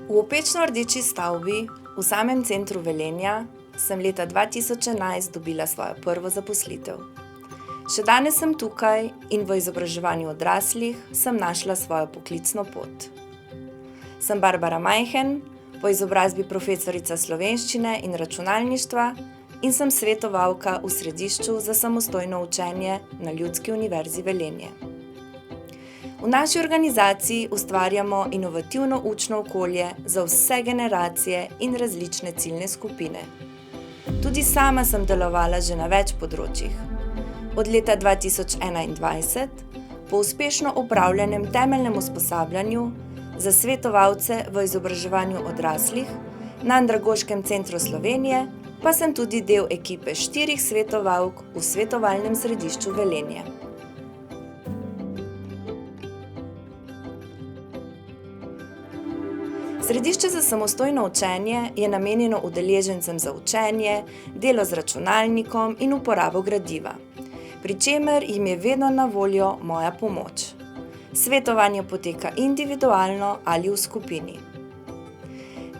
V opečno-rdeči stavbi v samem centru Velenja sem leta 2011 dobila svojo prvo zaposlitev. Še danes sem tukaj in v izobraževanju odraslih sem našla svojo poklicno pot. Sem Barbara Majhen, po izobrazbi profesorica slovenščine in računalništva in sem svetovalka v Središču za samostojno učenje na Ljudski univerzi Velenje. V naši organizaciji ustvarjamo inovativno učno okolje za vse generacije in različne ciljne skupine. Tudi sama sem delovala že na več področjih. Od leta 2021, po uspešno opravljenem temeljnem usposabljanju za svetovalce v izobraževanju odraslih na Andragoškem centru Slovenije, pa sem tudi del ekipe 4 svetovalk v svetovalnem središču Velenje. Središče za samostojno učenje je namenjeno udeležencem za učenje, delo z računalnikom in uporabo gradiva, pri čemer jim je vedno na voljo moja pomoč. Svetovanje poteka individualno ali v skupini.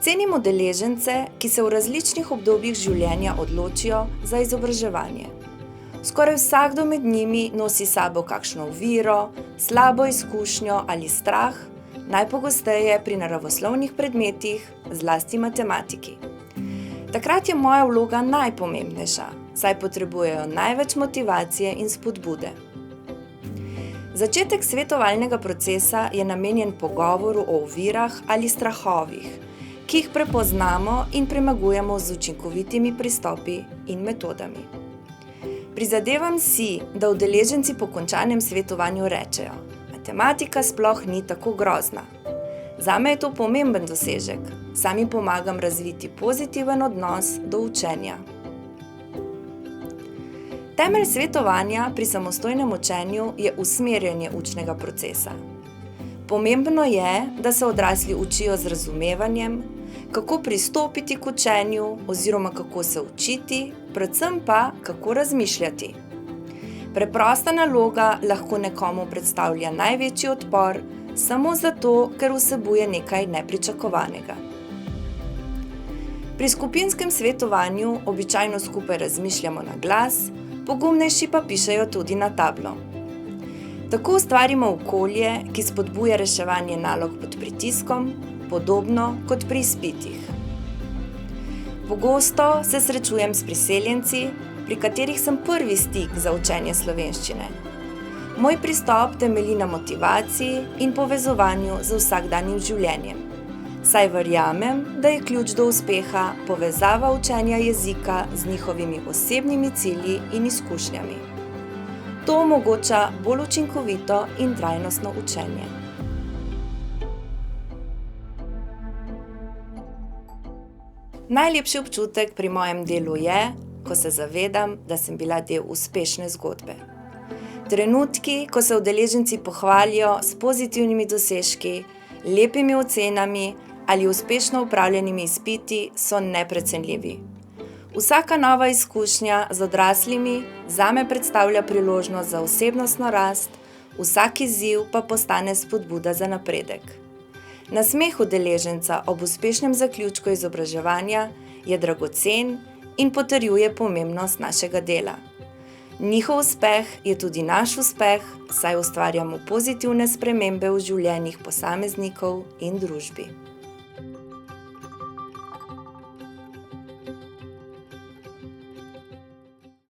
Cenim udeležence, ki se v različnih obdobjih življenja odločijo za izobraževanje. Skoraj vsakdo med njimi nosi s sabo kakšno oviro, slabo izkušnjo ali strah, najpogosteje pri naravoslovnih predmetih, zlasti matematiki. Takrat je moja vloga najpomembnejša, saj potrebujejo največ motivacije in spodbude. Začetek svetovalnega procesa je namenjen pogovoru o ovirah ali strahovih, ki jih prepoznamo in premagujemo z učinkovitimi pristopi in metodami. Prizadevam si, da udeleženci po končanem svetovanju rečejo: matematika sploh ni tako grozna. Zame je to pomemben dosežek, saj mi pomagam razviti pozitiven odnos do učenja. Temelj svetovanja pri samostojnem učenju je usmerjanje učnega procesa. Pomembno je, da se odrasli učijo z razumevanjem, kako pristopiti k učenju oziroma kako se učiti, predvsem pa kako razmišljati. Preprosta naloga lahko nekomu predstavlja največji odpor, samo zato, ker vsebuje nekaj nepričakovanega. Pri skupinskem svetovanju običajno skupaj razmišljamo na glas, pogumnejši pa pišejo tudi na tablo. Tako ustvarimo okolje, ki spodbuja reševanje nalog pod pritiskom, podobno kot pri izpitih. Pogosto se srečujem s priseljenci, pri katerih sem prvi stik za učenje slovenščine. Moj pristop temelji na motivaciji in povezovanju z vsakdanjim življenjem, saj verjamem, da je ključ do uspeha povezava učenja jezika z njihovimi osebnimi cilji in izkušnjami. To omogoča bolj učinkovito in trajnostno učenje. Najlepši občutek pri mojem delu je, ko se zavedam, da sem bila del uspešne zgodbe. Trenutki, ko se udeleženci pohvalijo s pozitivnimi dosežki, lepimi ocenami ali uspešno opravljenimi izpiti, so neprecenljivi. Vsaka nova izkušnja z odraslimi zame predstavlja priložnost za osebnostno rast, vsak izziv pa postane spodbuda za napredek. Nasmeh udeleženca ob uspešnem zaključku izobraževanja je dragocen in potrjuje pomembnost našega dela. Njihov uspeh je tudi naš uspeh, saj ustvarjamo pozitivne spremembe v življenjih posameznikov in družbi.